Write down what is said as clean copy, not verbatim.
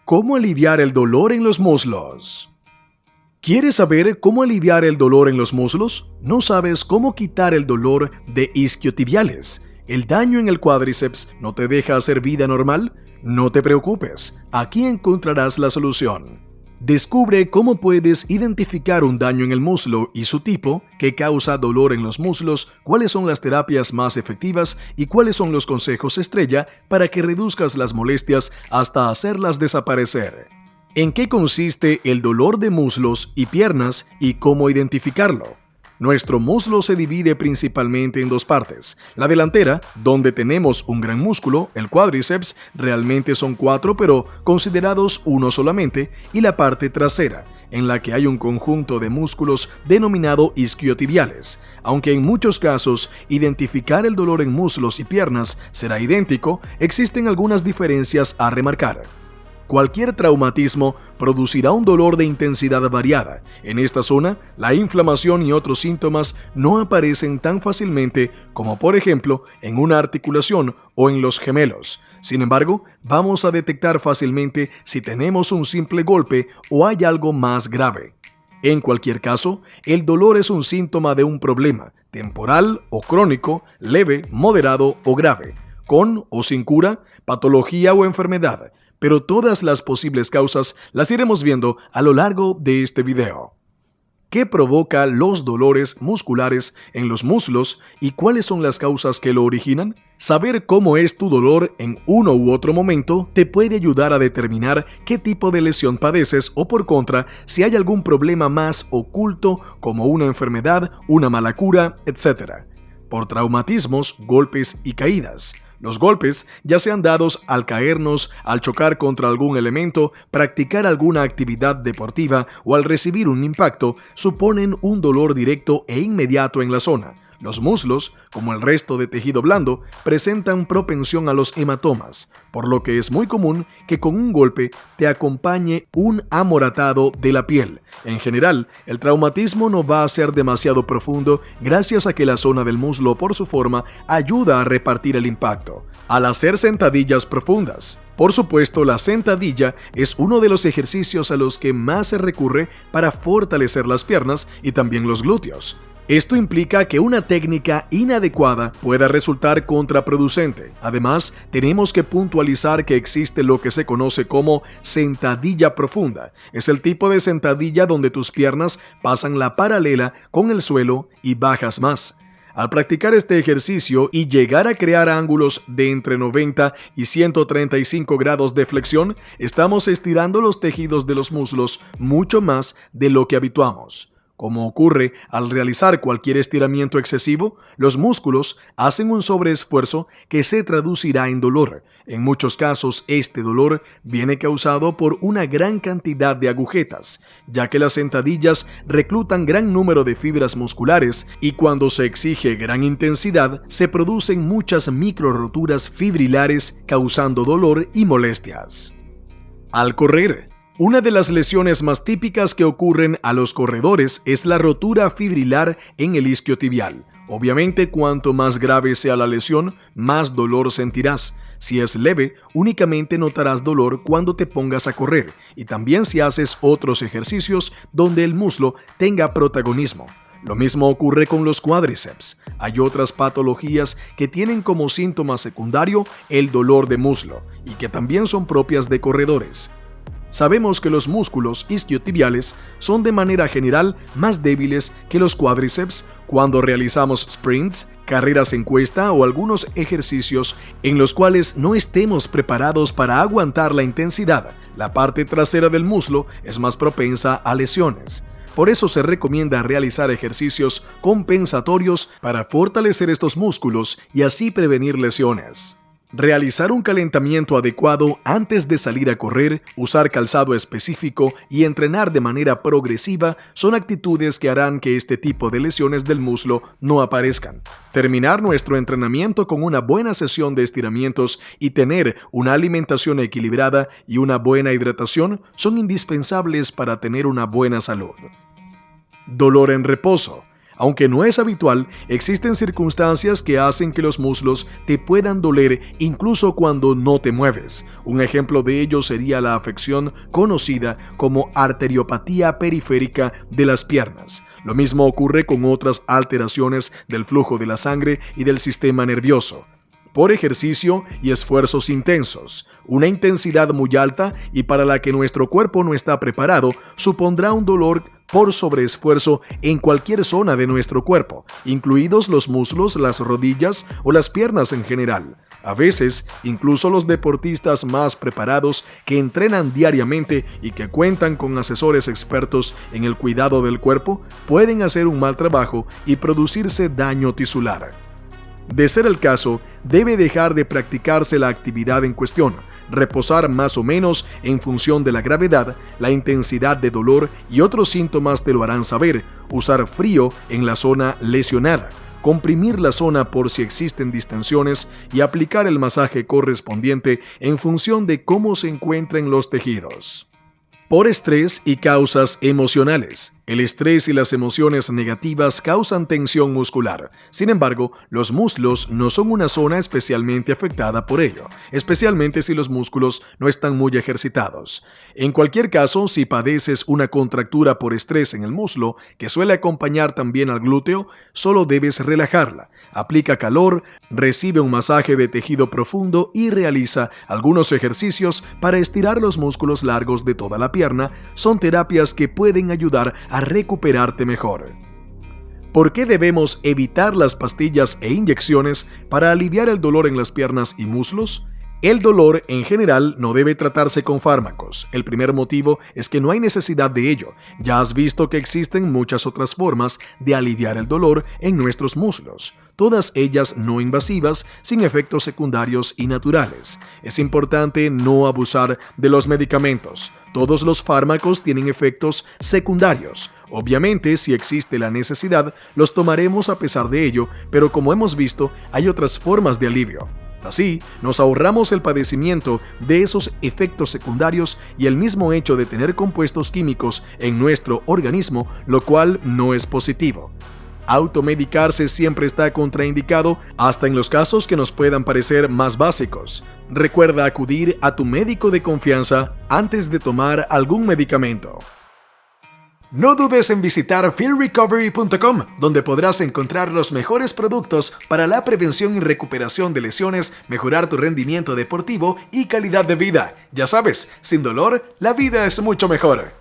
¿Cómo aliviar el dolor en los muslos? ¿Quieres saber cómo aliviar el dolor en los muslos? ¿No sabes cómo quitar el dolor de isquiotibiales? ¿El daño en el cuádriceps no te deja hacer vida normal? No te preocupes, aquí encontrarás la solución. Descubre cómo puedes identificar un daño en el muslo y su tipo, qué causa dolor en los muslos, cuáles son las terapias más efectivas y cuáles son los consejos estrella para que reduzcas las molestias hasta hacerlas desaparecer. ¿En qué consiste el dolor de muslos y piernas y cómo identificarlo? Nuestro muslo se divide principalmente en dos partes. La delantera, donde tenemos un gran músculo, el cuádriceps, realmente son 4 pero considerados uno solamente, y la parte trasera, en la que hay un conjunto de músculos denominado isquiotibiales. Aunque en muchos casos identificar el dolor en muslos y piernas será idéntico, existen algunas diferencias a remarcar. Cualquier traumatismo producirá un dolor de intensidad variada. En esta zona, la inflamación y otros síntomas no aparecen tan fácilmente como, por ejemplo, en una articulación o en los gemelos. Sin embargo, vamos a detectar fácilmente si tenemos un simple golpe o hay algo más grave. En cualquier caso, el dolor es un síntoma de un problema, temporal o crónico, leve, moderado o grave, con o sin cura, patología o enfermedad. Pero todas las posibles causas las iremos viendo a lo largo de este video. ¿Qué provoca los dolores musculares en los muslos y cuáles son las causas que lo originan? Saber cómo es tu dolor en uno u otro momento te puede ayudar a determinar qué tipo de lesión padeces o, por contra, si hay algún problema más oculto como una enfermedad, una mala cura, etc. Por traumatismos, golpes y caídas. Los golpes, ya sean dados al caernos, al chocar contra algún elemento, practicar alguna actividad deportiva o al recibir un impacto, suponen un dolor directo e inmediato en la zona. Los muslos, como el resto de tejido blando, presentan propensión a los hematomas, por lo que es muy común que con un golpe te acompañe un amoratado de la piel. En general, el traumatismo no va a ser demasiado profundo gracias a que la zona del muslo por su forma ayuda a repartir el impacto. Al hacer sentadillas profundas. Por supuesto, la sentadilla es uno de los ejercicios a los que más se recurre para fortalecer las piernas y también los glúteos. Esto implica que una técnica inadecuada pueda resultar contraproducente. Además, tenemos que puntualizar que existe lo que se conoce como sentadilla profunda. Es el tipo de sentadilla donde tus piernas pasan la paralela con el suelo y bajas más. Al practicar este ejercicio y llegar a crear ángulos de entre 90 y 135 grados de flexión, estamos estirando los tejidos de los muslos mucho más de lo que habituamos. Como ocurre al realizar cualquier estiramiento excesivo, los músculos hacen un sobreesfuerzo que se traducirá en dolor. En muchos casos, este dolor viene causado por una gran cantidad de agujetas, ya que las sentadillas reclutan gran número de fibras musculares y cuando se exige gran intensidad, se producen muchas microroturas fibrilares causando dolor y molestias. Al correr. Una de las lesiones más típicas que ocurren a los corredores es la rotura fibrilar en el isquiotibial. Obviamente, cuanto más grave sea la lesión, más dolor sentirás. Si es leve, únicamente notarás dolor cuando te pongas a correr y también si haces otros ejercicios donde el muslo tenga protagonismo. Lo mismo ocurre con los cuádriceps. Hay otras patologías que tienen como síntoma secundario el dolor de muslo y que también son propias de corredores. Sabemos que los músculos isquiotibiales son de manera general más débiles que los cuádriceps cuando realizamos sprints, carreras en cuesta o algunos ejercicios en los cuales no estemos preparados para aguantar la intensidad. La parte trasera del muslo es más propensa a lesiones. Por eso se recomienda realizar ejercicios compensatorios para fortalecer estos músculos y así prevenir lesiones. Realizar un calentamiento adecuado antes de salir a correr, usar calzado específico y entrenar de manera progresiva son actitudes que harán que este tipo de lesiones del muslo no aparezcan. Terminar nuestro entrenamiento con una buena sesión de estiramientos y tener una alimentación equilibrada y una buena hidratación son indispensables para tener una buena salud. Dolor en reposo. Aunque no es habitual, existen circunstancias que hacen que los muslos te puedan doler incluso cuando no te mueves. Un ejemplo de ello sería la afección conocida como arteriopatía periférica de las piernas. Lo mismo ocurre con otras alteraciones del flujo de la sangre y del sistema nervioso. Por ejercicio y esfuerzos intensos, una intensidad muy alta y para la que nuestro cuerpo no está preparado, supondrá un dolor por sobreesfuerzo en cualquier zona de nuestro cuerpo, incluidos los muslos, las rodillas o las piernas en general. A veces, incluso los deportistas más preparados que entrenan diariamente y que cuentan con asesores expertos en el cuidado del cuerpo, pueden hacer un mal trabajo y producirse daño tisular. De ser el caso, debe dejar de practicarse la actividad en cuestión, reposar más o menos en función de la gravedad, la intensidad de dolor y otros síntomas te lo harán saber, usar frío en la zona lesionada, comprimir la zona por si existen distensiones y aplicar el masaje correspondiente en función de cómo se encuentren los tejidos. Por estrés y causas emocionales. El estrés y las emociones negativas causan tensión muscular. Sin embargo, los muslos no son una zona especialmente afectada por ello, especialmente si los músculos no están muy ejercitados. En cualquier caso, si padeces una contractura por estrés en el muslo, que suele acompañar también al glúteo, solo debes relajarla. Aplica calor, recibe un masaje de tejido profundo y realiza algunos ejercicios para estirar los músculos largos de toda la pierna. Son terapias que pueden ayudar a recuperarte mejor. ¿Por qué debemos evitar las pastillas e inyecciones para aliviar el dolor en las piernas y muslos? El dolor en general no debe tratarse con fármacos. El primer motivo es que no hay necesidad de ello. Ya has visto que existen muchas otras formas de aliviar el dolor en nuestros muslos, todas ellas no invasivas, sin efectos secundarios y naturales. Es importante no abusar de los medicamentos. Todos los fármacos tienen efectos secundarios. Obviamente, si existe la necesidad, los tomaremos a pesar de ello, pero como hemos visto, hay otras formas de alivio. Así, nos ahorramos el padecimiento de esos efectos secundarios y el mismo hecho de tener compuestos químicos en nuestro organismo, lo cual no es positivo. Automedicarse siempre está contraindicado, hasta en los casos que nos puedan parecer más básicos. Recuerda acudir a tu médico de confianza antes de tomar algún medicamento. No dudes en visitar fieldrecovery.com, donde podrás encontrar los mejores productos para la prevención y recuperación de lesiones, mejorar tu rendimiento deportivo y calidad de vida. Ya sabes, sin dolor, la vida es mucho mejor.